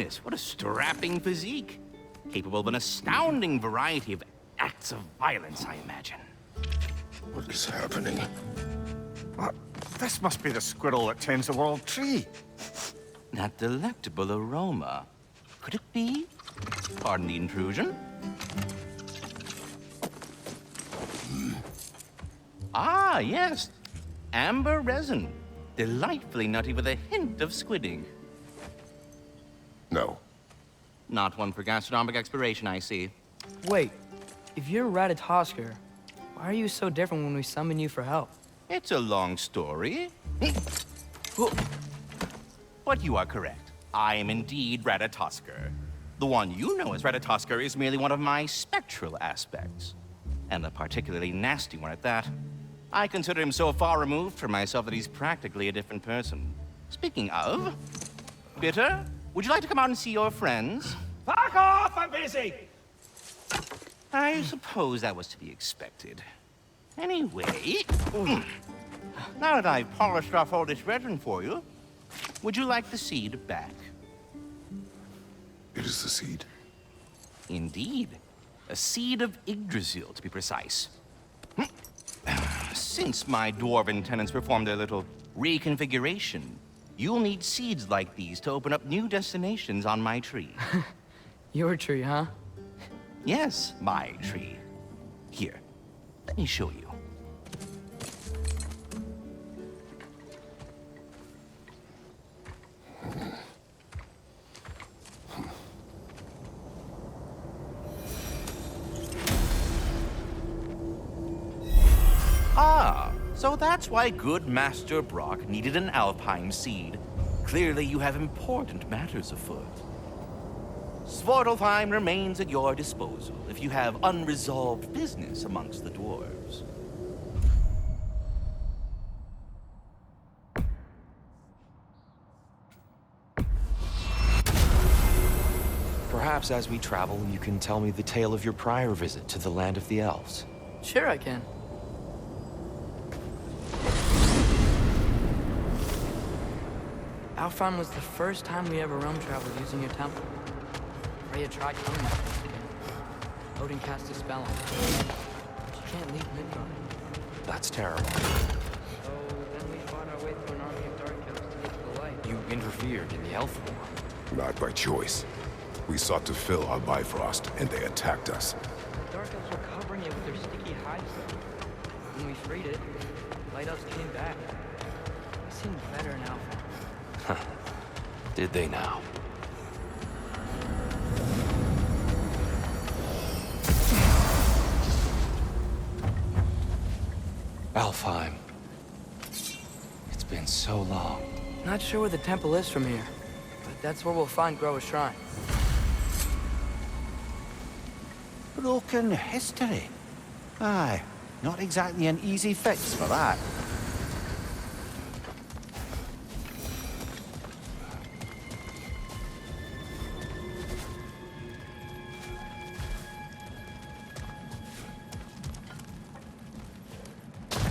goodness, what a strapping physique. Capable of an astounding variety of acts of violence, I imagine. What is happening? What? This must be the squirrel that tends the world tree. That delectable aroma. Could it be? Pardon the intrusion. Ah, yes. Amber resin. Delightfully nutty with a hint of squidding. No. Not one for gastronomic exploration, I see. Wait, if you're Ratatoskr, why are you so different when we summon you for help? It's a long story. But you are correct. I am indeed Ratatoskr. The one you know as Ratatoskr is merely one of my spectral aspects. And a particularly nasty one at that. I consider him so far removed from myself that he's practically a different person. Speaking of, Bitter, would you like to come out and see your friends? Fuck off! I'm busy! I suppose that was to be expected. Anyway, now that I've polished off all this resin for you, would you like the seed back? It is the seed. Indeed. A seed of Yggdrasil, to be precise. Since my dwarven tenants performed their little reconfiguration, you'll need seeds like these to open up new destinations on my tree. Your tree, huh? Yes, my tree. Here, let me show you. Ah, so that's why good Master Brock needed an Alpine seed. Clearly you have important matters afoot. Svartalfheim remains at your disposal if you have unresolved business amongst the dwarves. Perhaps as we travel, you can tell me the tale of your prior visit to the land of the elves. Sure I can. Alfheim was the first time we ever realm traveled using your temple. Freya tried coming back again. Odin cast a spell on her. She can't leave Midgard. That's terrible. So then we fought our way through an army of dark elves to get to the light. You interfered in the elf war. Not by choice. We sought to fill our Bifrost, and they attacked us. The dark elves were covering it with their sticky hides though. When we freed it, light elves came back. They seemed better in Alfheim. Did they now? Alfheim. It's been so long. Not sure where the temple is from here, but that's where we'll find Groa's shrine. Broken history. Aye, not exactly an easy fix for that.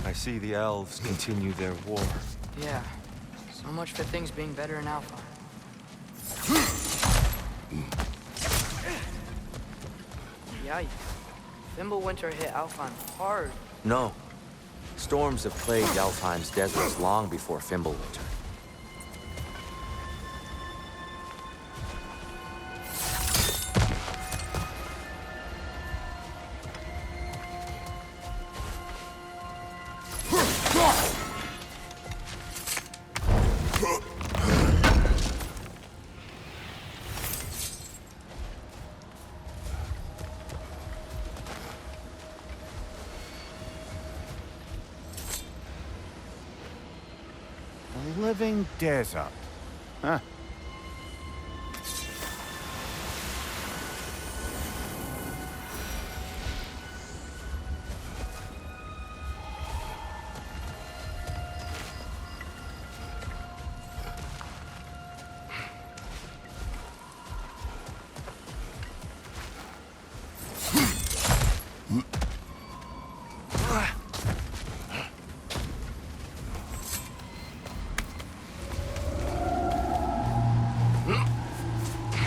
I see the elves continue their war. Yeah, so much for things being better in Alpha. Yikes. Fimbulwinter hit Alfheim hard. No. Storms have plagued Alfheim's deserts long before Fimbulwinter. A living desert. Huh.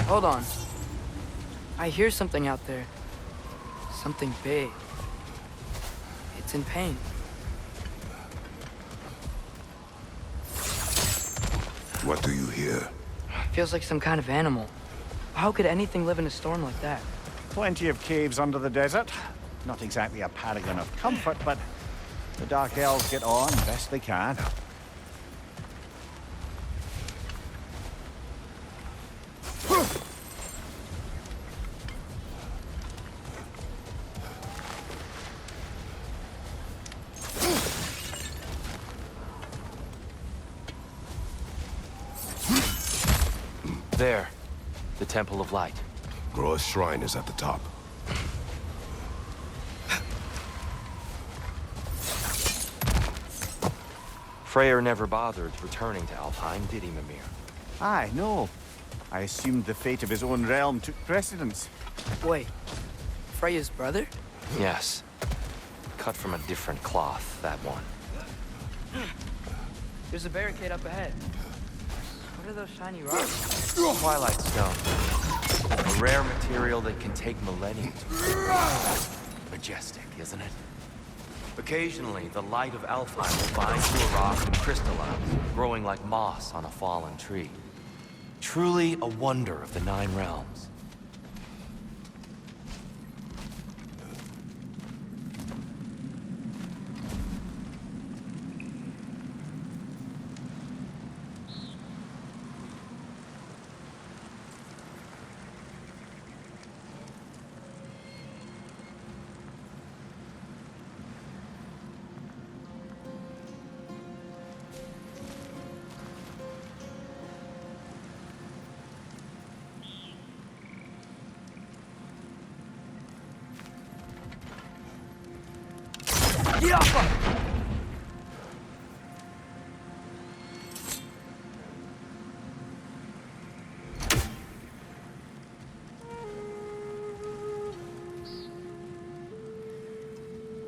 Hold on. I hear something out there. Something big. It's in pain. What do you hear? Feels like some kind of animal. How could anything live in a storm like that? Plenty of caves under the desert. Not exactly a paragon of comfort, but the Dark Elves get on best they can. There. The Temple of Light. Groa's shrine is at the top. Freyr never bothered returning to Alfheim, did he, Mimir? Aye, no. I assumed the fate of his own realm took precedence. Wait. Freya's brother? Yes. Cut from a different cloth, that one. There's a barricade up ahead. What are those shiny rocks? Twilight Stone. A rare material that can take millennia to... Majestic, isn't it? Occasionally, the light of Alfheim will bind to a rock and crystallize, growing like moss on a fallen tree. Truly a wonder of the Nine Realms.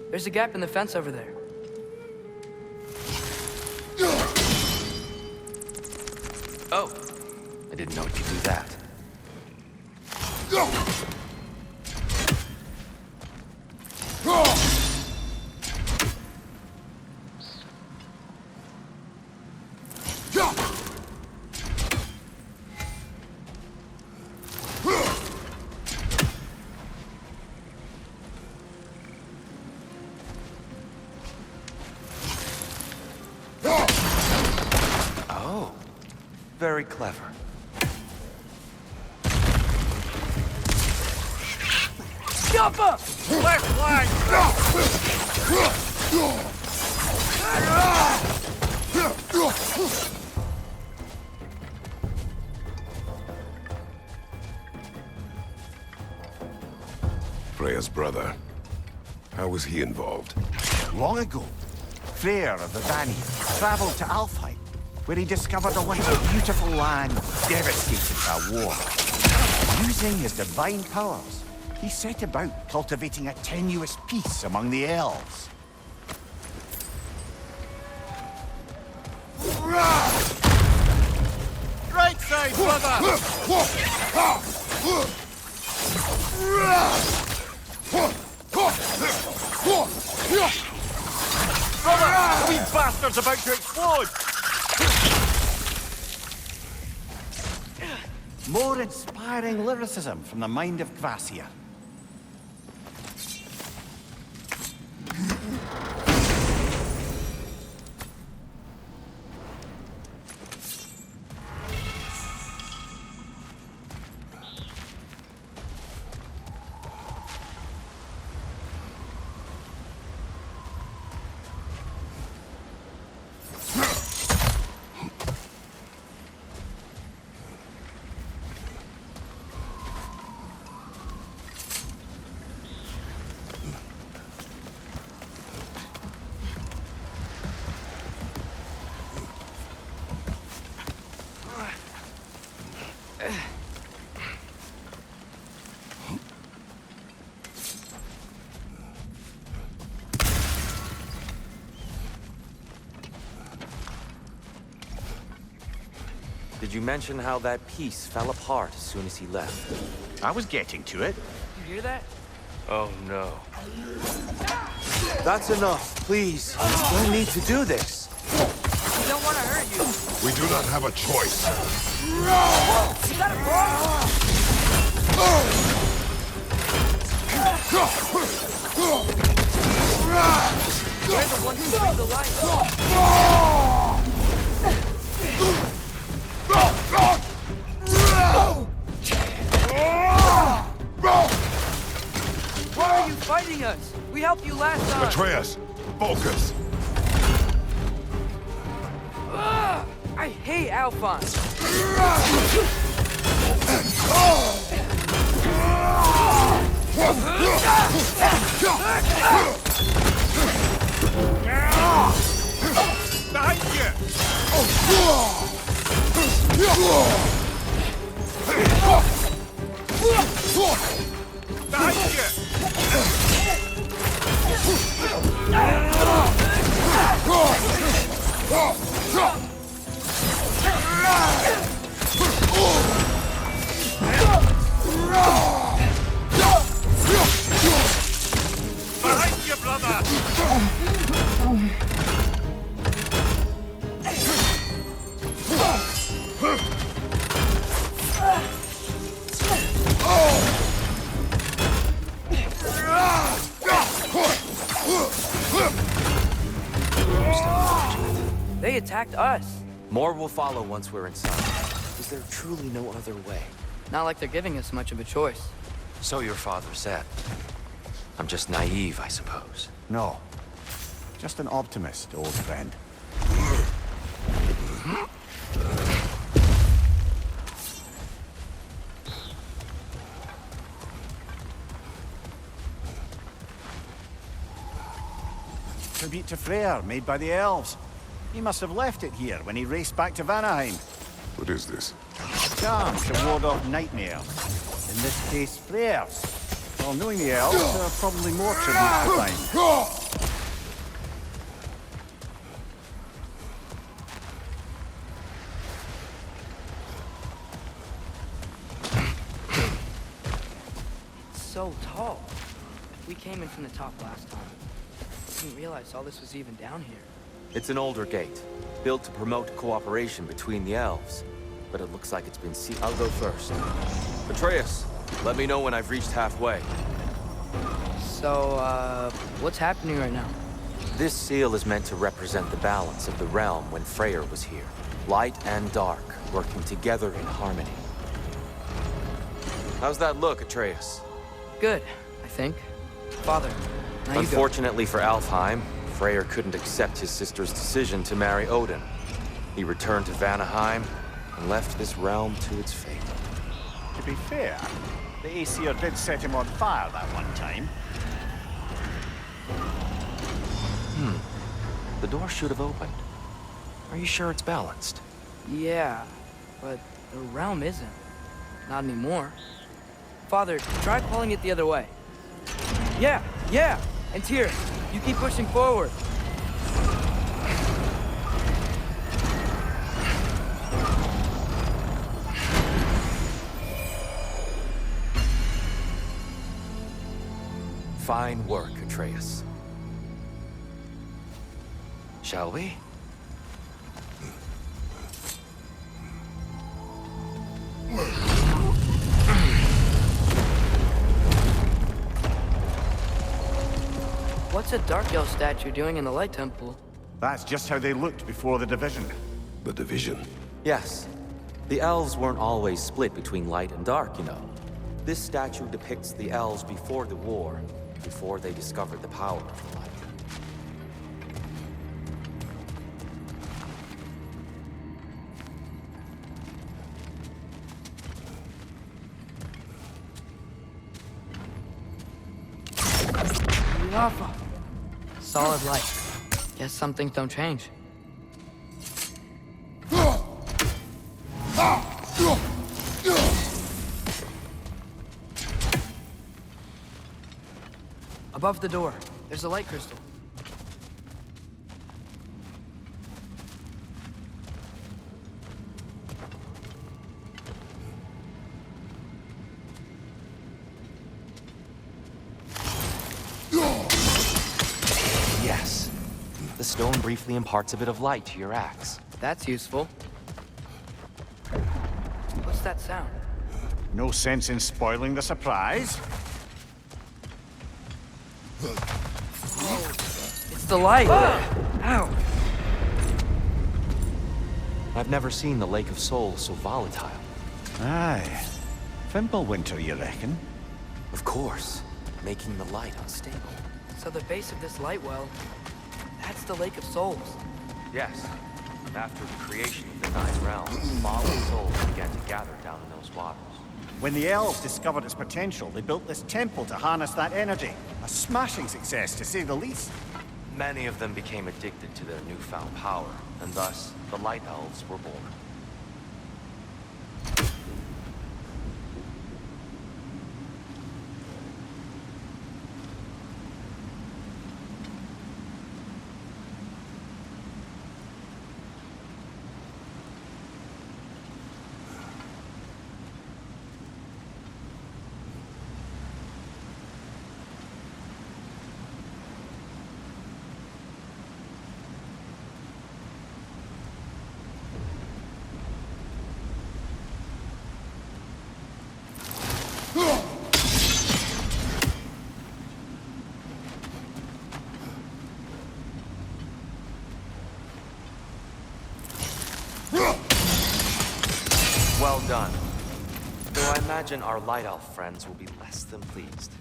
There's a gap in the fence over there. Oh, I didn't know you could do that. Oh, very clever. Jumper! Left flank! Freya's brother. How was he involved? Long ago, Freyr of the Vanir traveled to Alfheim, where he discovered a once beautiful land devastated by war. Using his divine powers, he set about cultivating a tenuous peace among the elves. Right side, brother! Brother! The wee bastard's about to explode! More inspiring lyricism from the mind of Kvasir. did you mention how that piece fell apart as soon as he left? I was getting to it. You hear that? Oh, no. That's enough, please. You don't need to do this. We don't want to hurt you. We do not have a choice. You got a problem? We're the ones who bring the light. Why are you fighting us? We helped you last time. Atreus, focus. I hate Alphonse. Behind you! Behind you! Behind you, brother! They attacked us. More will follow once we're inside. Is there truly no other way? Not like they're giving us much of a choice. So your father said. I'm just naive, I suppose. No. Just an optimist, old friend. Tribute to Freyr, made by the elves. He must have left it here when he raced back to Vanaheim. What is this? Charm to ward off nightmares. In this case, Freyr's. Well, knowing the elves, there are probably more tributes to find. It's so tall. We came in from the top last time. I didn't realize all this was even down here. It's an older gate, built to promote cooperation between the elves. But it looks like it's been sealed. I'll go first. Atreus, let me know when I've reached halfway. So, what's happening right now? This seal is meant to represent the balance of the realm when Freyr was here. Light and dark, working together in harmony. How's that look, Atreus? Good, I think. Father, now you go. Unfortunately for Alfheim, Freyr couldn't accept his sister's decision to marry Odin. He returned to Vanaheim and left this realm to its fate. To be fair, the Aesir did set him on fire that one time. The door should have opened. Are you sure it's balanced? Yeah, but the realm isn't. Not anymore. Father, try pulling it the other way. Yeah! And Tyr, you keep pushing forward. Fine work, Atreus. Shall we? What's a Dark Elf statue doing in the Light Temple? That's just how they looked before the division. The division. Yes. The elves weren't always split between light and dark, you know. This statue depicts the elves before the war, before they discovered the power of the light. Lava. Solid light. Guess some things don't change. Above the door, there's a light crystal. stone briefly imparts a bit of light to your axe. That's useful. What's that sound? No sense in spoiling the surprise. It's the light! Ow! I've never seen the Lake of Souls so volatile. Aye. Fimbulwinter, you reckon? Of course, making the light unstable. So the base of this light well, that's the Lake of Souls. Yes. After the creation of the Ninth Realm, fallen souls began to gather down in those waters. When the elves discovered its potential, they built this temple to harness that energy. A smashing success, to say the least. Many of them became addicted to their newfound power, and thus, the Light Elves were born. Well done. Though I imagine our Light Elf friends will be less than pleased.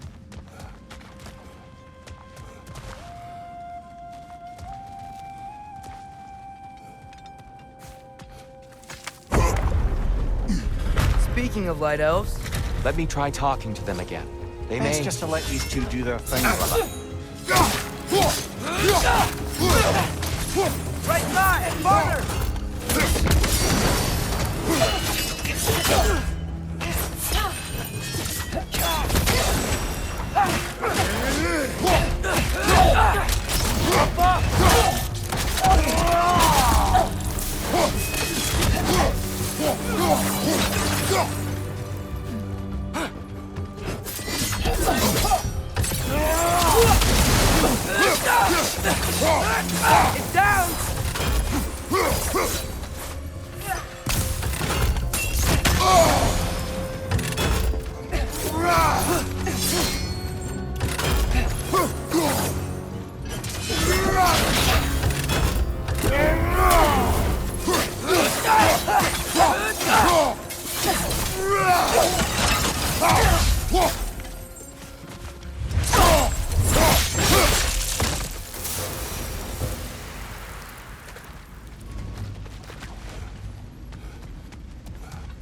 Speaking of light elves, Let me try talking to them again. They It's may... just to let these two do their thing, brother. right side! Farther! It's down!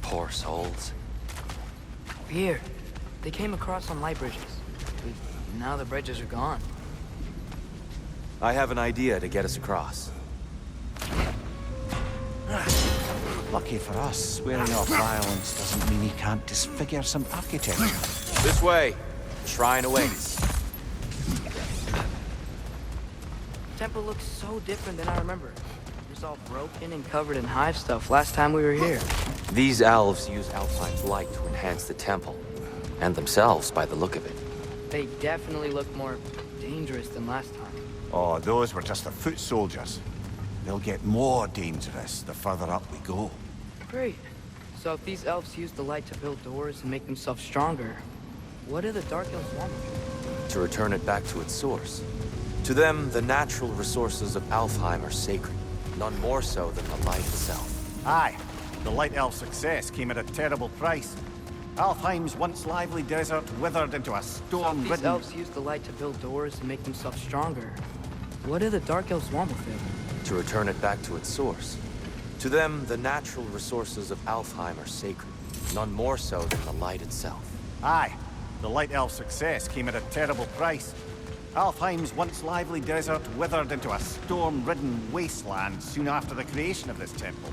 Poor souls. Here. They came across on light bridges. But now the bridges are gone. I have an idea to get us across. Lucky for us, swearing off violence doesn't mean you can't disfigure some architecture. This way. Shrine awaits. Temple looks so different than I remember. It was all broken and covered in hive stuff last time we were here. These elves use Alfheim's light to enhance the temple. And themselves, by the look of it. They definitely look more dangerous than last time. Oh, those were just the foot soldiers. They'll get more dangerous the further up we go. Great. So if these elves use the light to build doors and make themselves stronger, what do the Dark Elves want? To return it back to its source. To them, the natural resources of Alfheim are sacred. None more so than the light itself. Aye, the Light Elf success came at a terrible price. Alfheim's once lively desert withered into a So if these storm-ridden... elves use the light to build doors and make themselves stronger, what do the Dark Elves want with it? To return it back to its source. To them, the natural resources of Alfheim are sacred. None more so than the light itself. Aye, the Light Elf success came at a terrible price. Alfheim's once lively desert withered into a storm-ridden wasteland soon after the creation of this temple.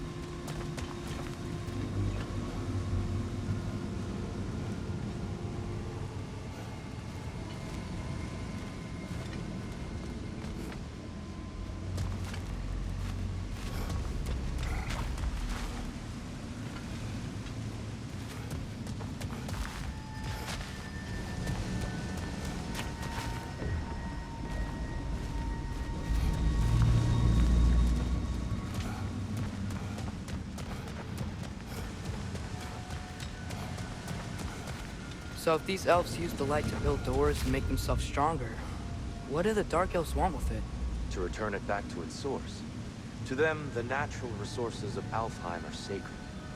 So if these elves use the light to build doors and make themselves stronger, what do the Dark Elves want with it? To return it back to its source. To them, the natural resources of Alfheim are sacred,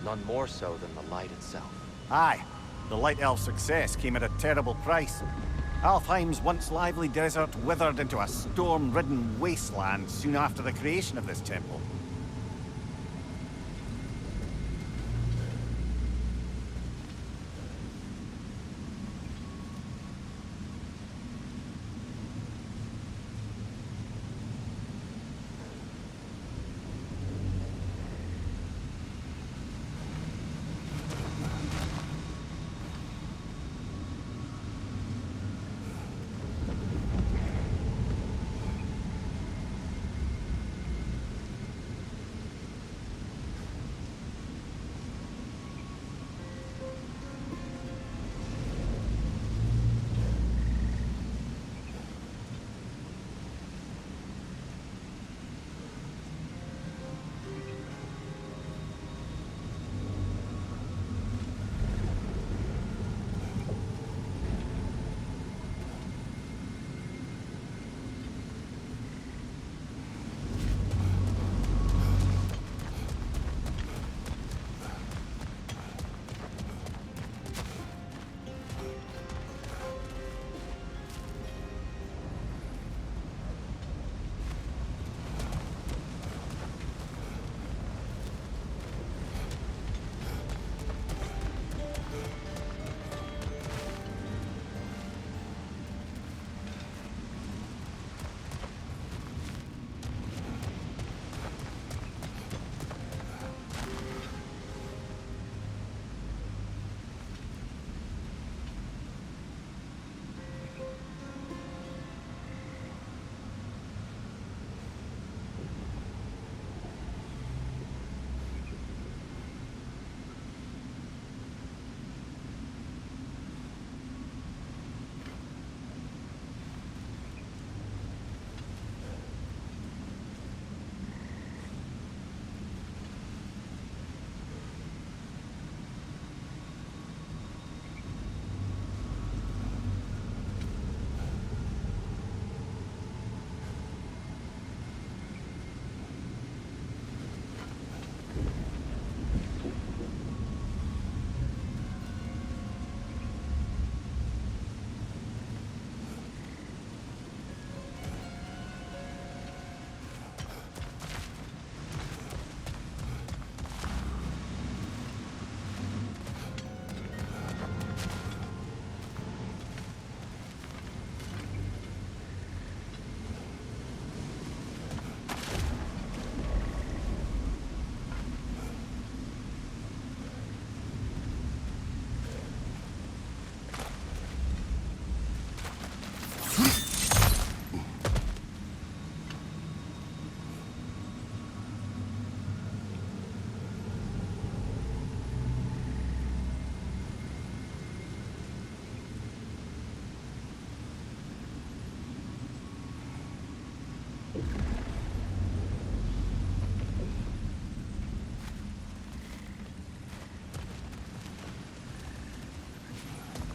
none more so than the light itself. Aye, the Light Elf success came at a terrible price. Alfheim's once lively desert withered into a storm-ridden wasteland soon after the creation of this temple.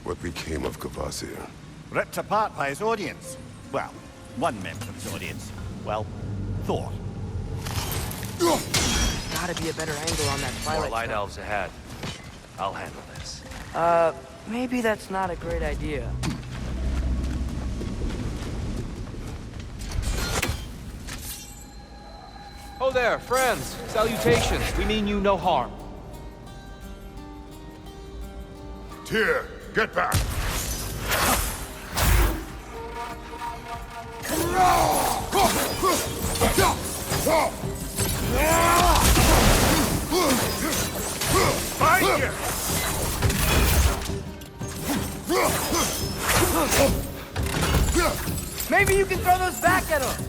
What became of Kvasir? Ripped apart by his audience. Well, one member of his audience. Well, Thor. Gotta be a better angle on that More Twilight light stuff. elves ahead. I'll handle this. Maybe that's not a great idea. Oh there, friends. Salutations. We mean you no harm. Tyr, get back! Behind you! Maybe you can throw those back at him!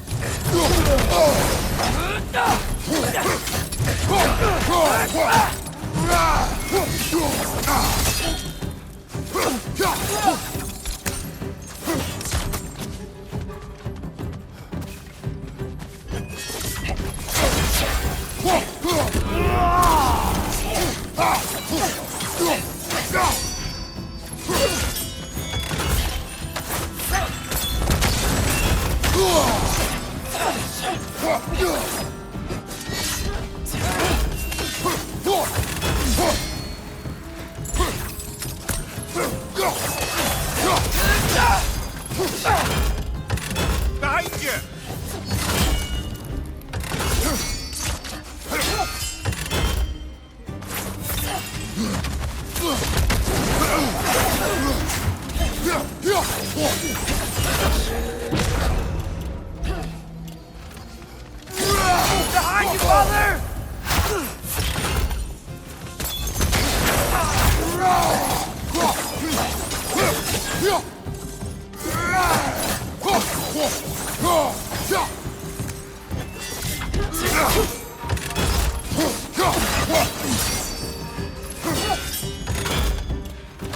Behind you! Behind you, Father!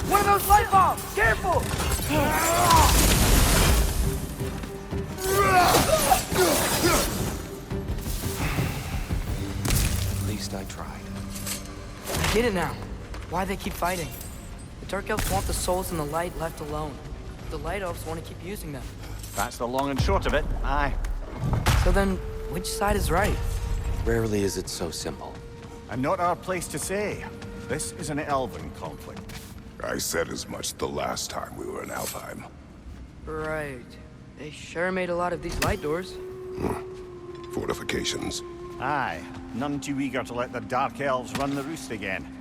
One of those light bulbs! Careful! At least I tried. I get it now. Why they keep fighting. The Dark Elves want the souls in the light left alone. The Light Elves want to keep using them. That's the long and short of it. Aye. So then, which side is right? Rarely is it so simple. And not our place to say. This is an elven conflict. I said as much the last time we were in Alfheim. Right. They sure made a lot of these light doors. Fortifications. Aye. None too eager to let the Dark Elves run the roost again.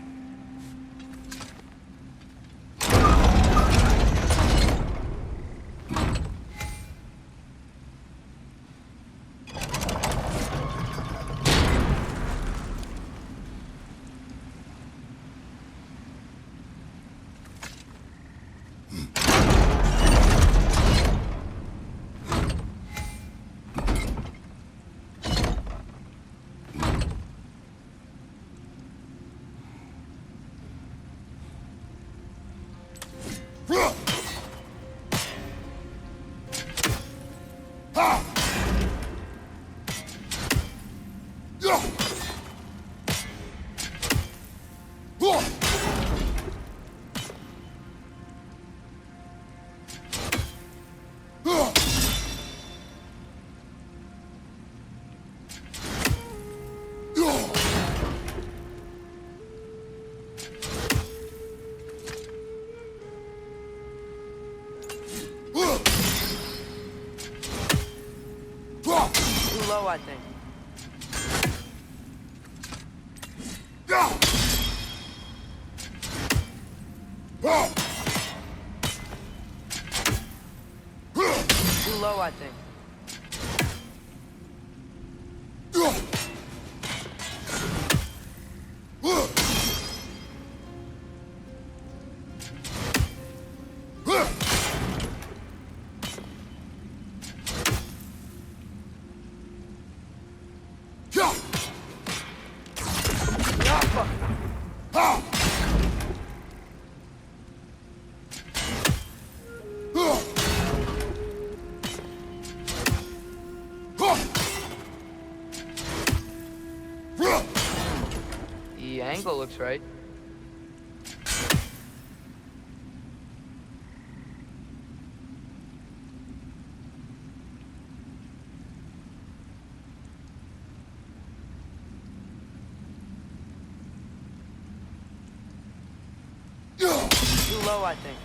Too low, I think. Too low, I think. The angle looks right. Too low, I think.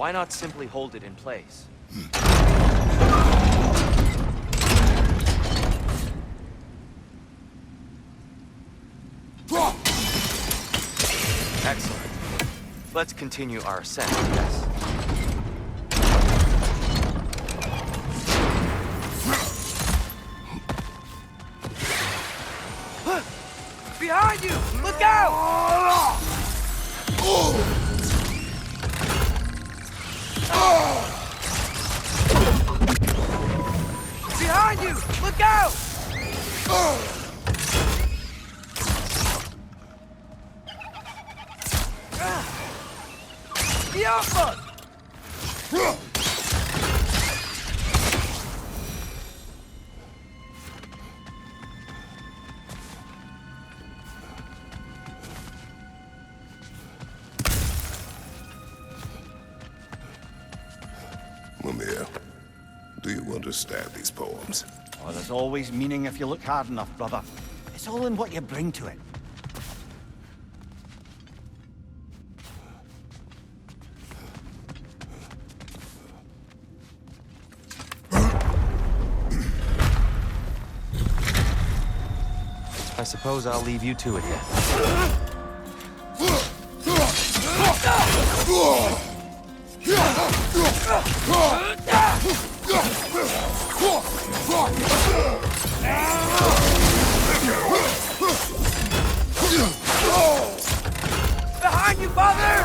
Why not simply hold it in place? Excellent. Let's continue our ascent, yes. Behind you! Look out! Behind you! Look out! Bianca! Mimir, do you understand these poems? Oh, there's always meaning if you look hard enough, brother. It's all in what you bring to it. I suppose I'll leave you to it then. Behind you, father!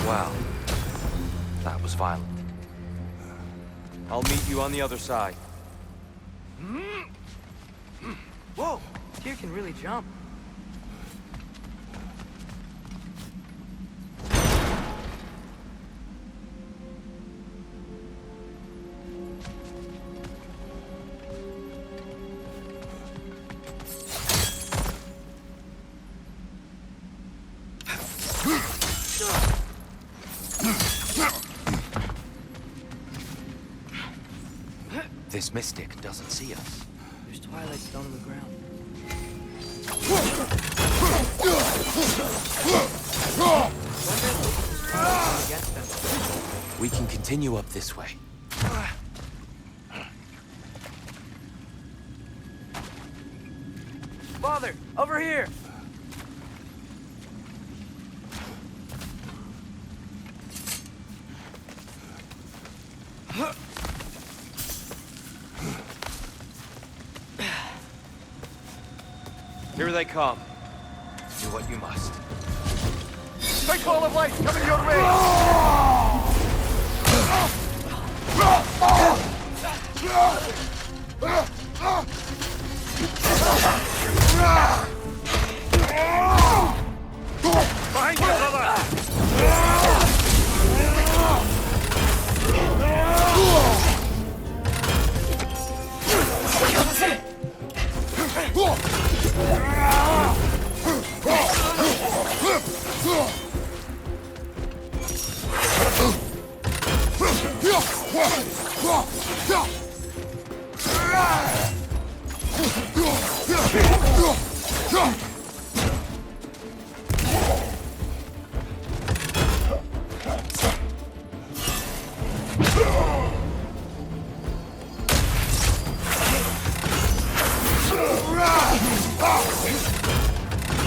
Wow. That was violent. I'll meet you on the other side. Whoa! Tyr can really jump. This mystic doesn't see us. There's Twilight Stone on the ground. Against them. We can continue up this way. Father, over here! Here they come. Do what you must. Big ball of light coming your way! Behind you, brother!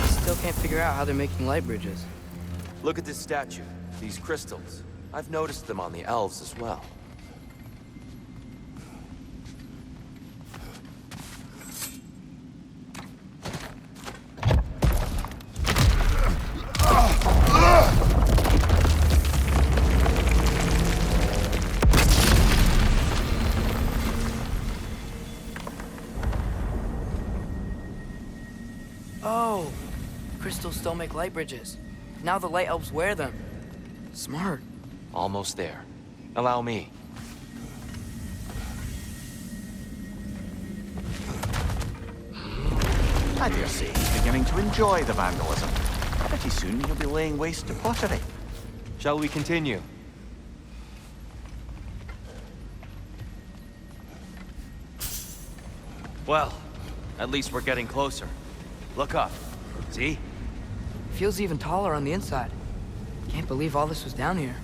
Still can't figure out how they're making light bridges. Look at this statue. These crystals. I've noticed them on the elves as well. Oh! Crystals still make light bridges. Now the light elves wear them. Smart. Almost there. Allow me. I dare say he's beginning to enjoy the vandalism. Pretty soon he'll be laying waste to pottery. Shall we continue? Well, at least we're getting closer. Look up. See? Feels even taller on the inside. Can't believe all this was down here.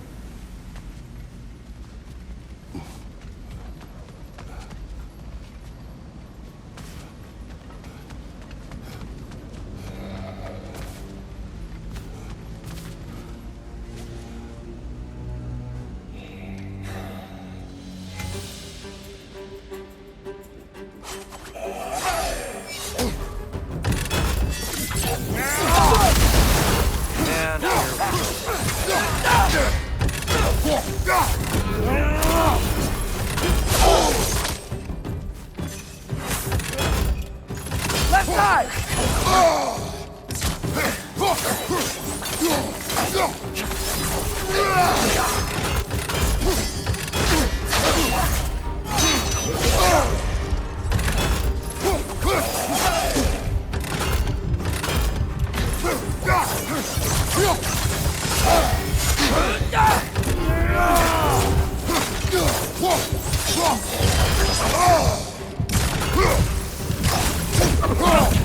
And here Left side!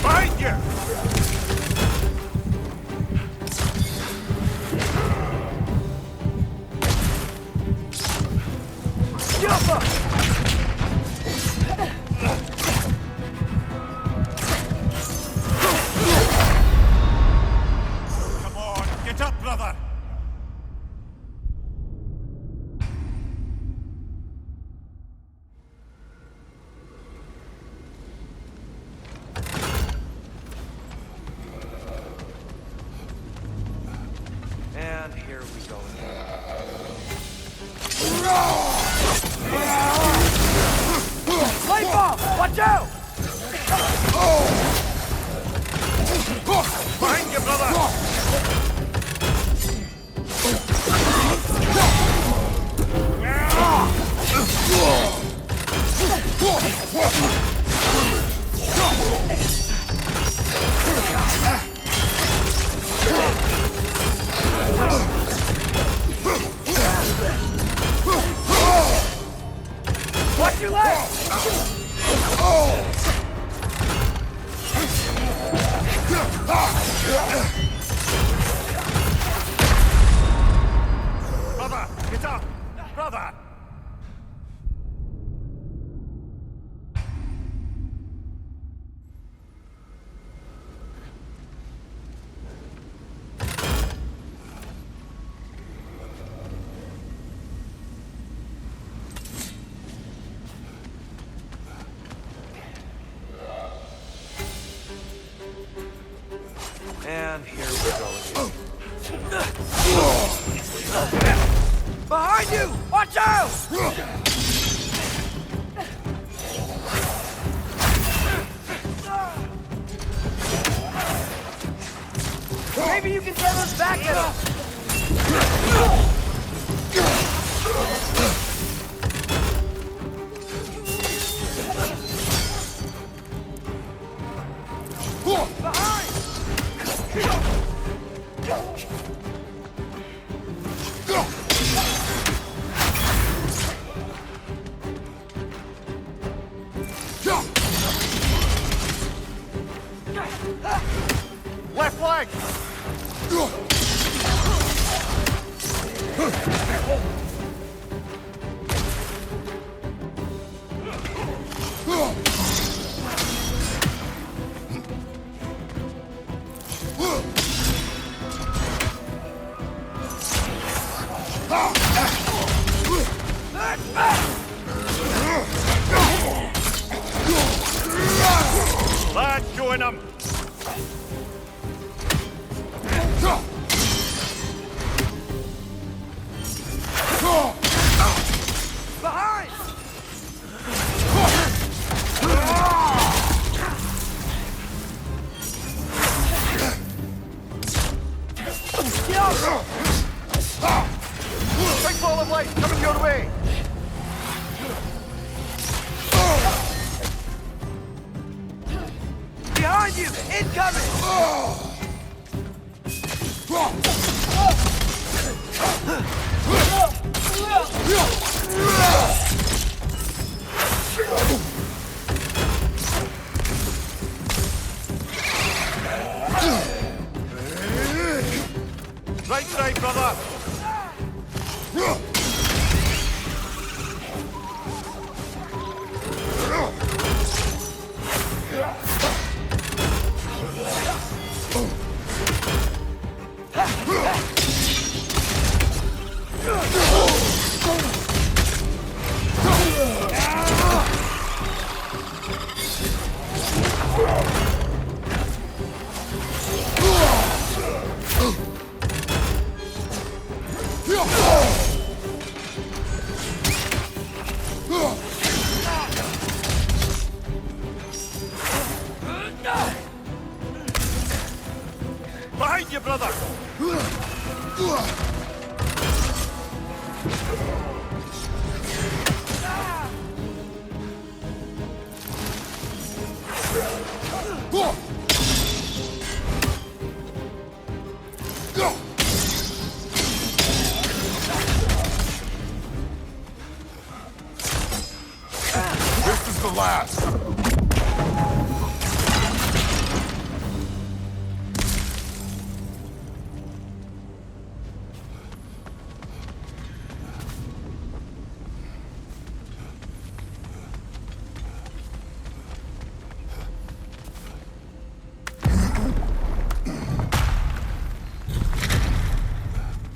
Behind you! Come on, get up, brother! And here we go again. Light bomb! Watch out! Behind you, brother! Watch your legs! Brother, get up! Brother! And here we go again. Behind you! Watch out! Maybe you can turn us back at us! Left leg! Lad, join them! Behind! Big ball of light coming your way! Behind you! Incoming! Right side, brother! Behind you, brother! This is the last.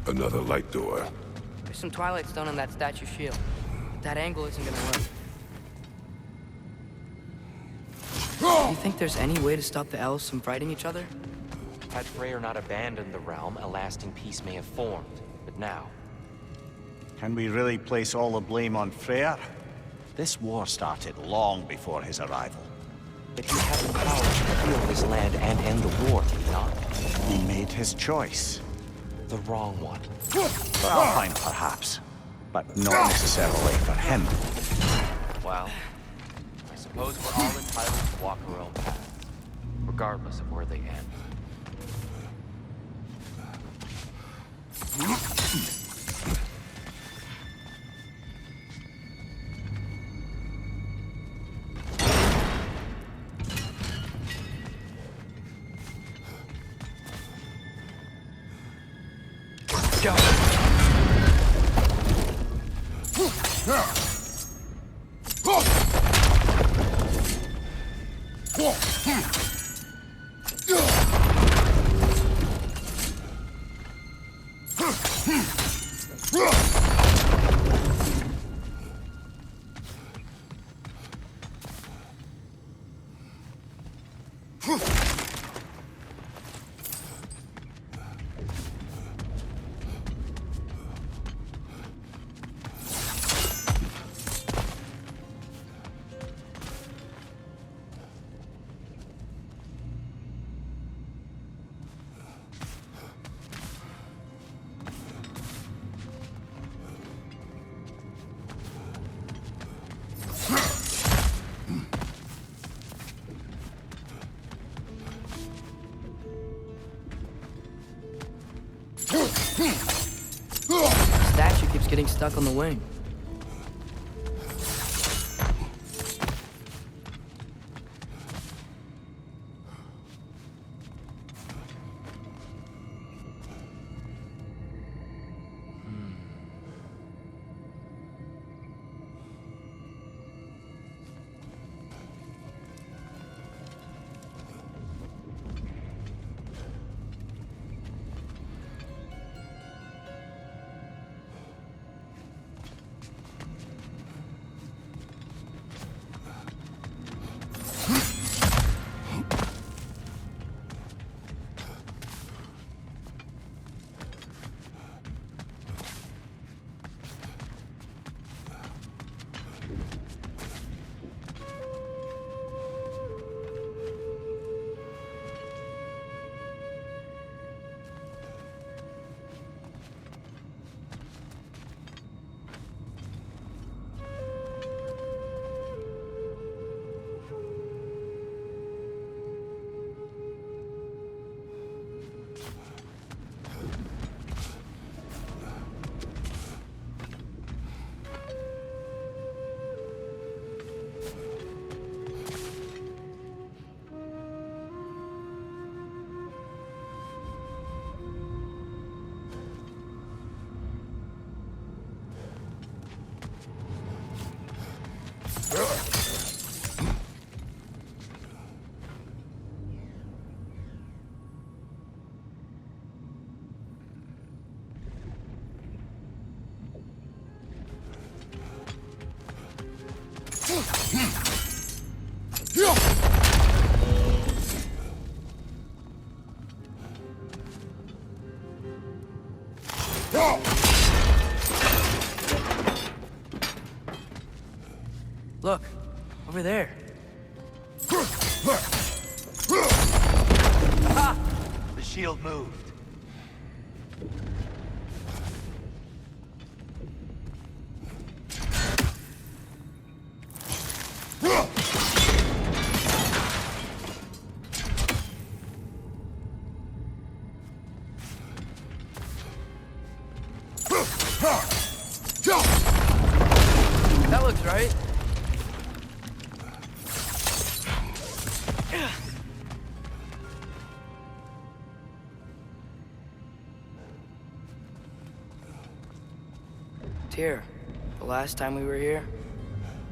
Another light door. There's some Twilight Stone on that statue shield. That angle isn't gonna work. Do you think there's any way to stop the elves from fighting each other? Had Freyr not abandoned the realm, a lasting peace may have formed. But now, Can we really place all the blame on Freyr? This war started long before his arrival. but he had the power to heal his land and end the war, did he not? He made his choice. The wrong one. For Alpine, perhaps. But not necessarily for him. Well, I suppose we're all entitled to walk our own paths, regardless of where they end. Statue keeps getting stuck on the wing. Look, over there. The shield moved. That looks right. Tyr, the last time we were here,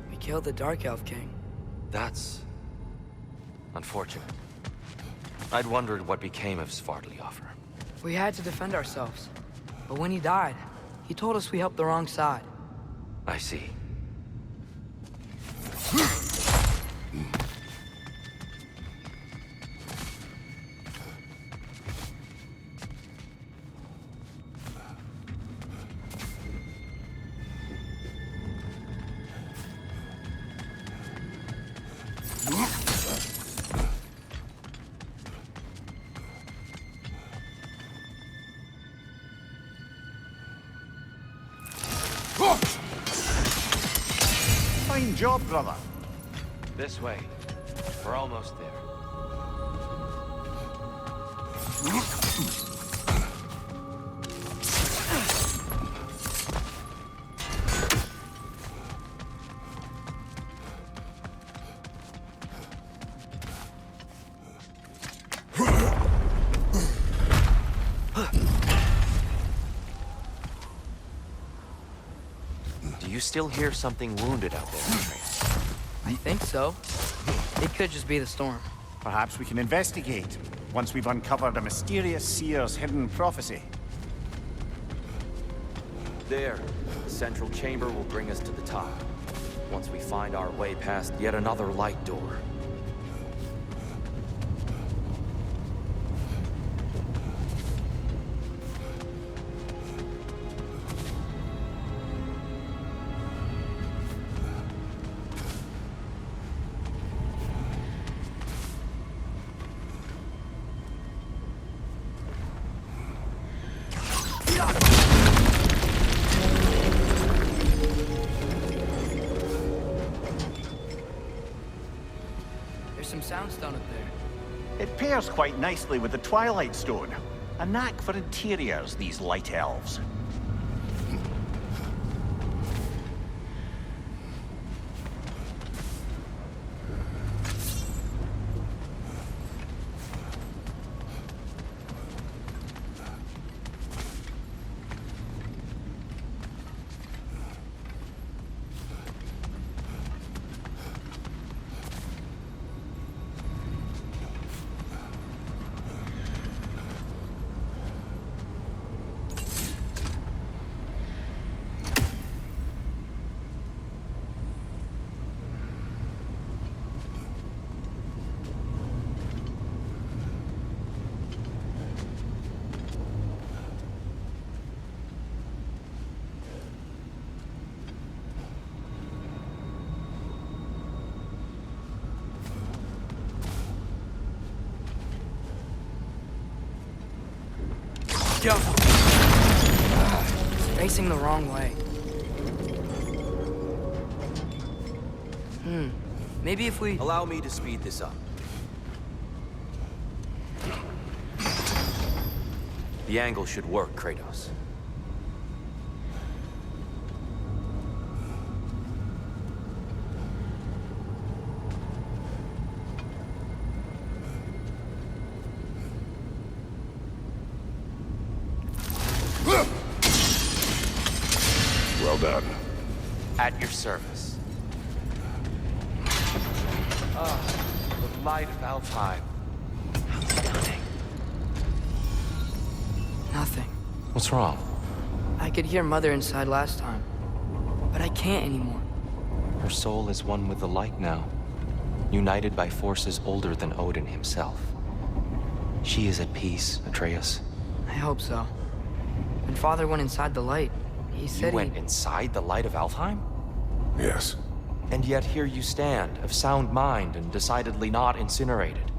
we killed the Dark Elf King. That's... unfortunate. I'd wondered what became of Svartalfheim. We had to defend ourselves. But when he died, he told us we helped the wrong side. I see. Fine job, brother. This way. We're almost there. Do you still hear something wounded out there, Atreus? I think so. It could just be the storm. Perhaps we can investigate, once we've uncovered a mysterious seer's hidden prophecy. There. The central chamber will bring us to the top. Once we find our way past yet another light door. There's some soundstone up there. It pairs quite nicely with the Twilight Stone. A knack for interiors, these light elves. Yo! It's facing the wrong way. Maybe if we... Allow me to speed this up. The angle should work, Kratos. Well done. At your service. The light of Alfheim. How stunning. Nothing. What's wrong? I could hear Mother inside last time, but I can't anymore. Her soul is one with the light now, united by forces older than Odin himself. She is at peace, Atreus. I hope so. But When Father went inside the light, he You said went inside the light of Alfheim? Yes. And yet here you stand, of sound mind and decidedly not incinerated.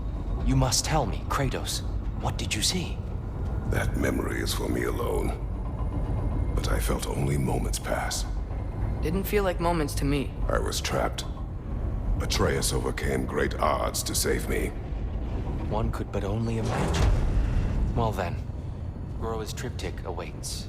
You must tell me, Kratos, what did you see? That memory is for me alone. But I felt only moments pass. Didn't feel like moments to me. I was trapped. Atreus overcame great odds to save me. One could but only imagine. Well then, Groa's triptych awaits.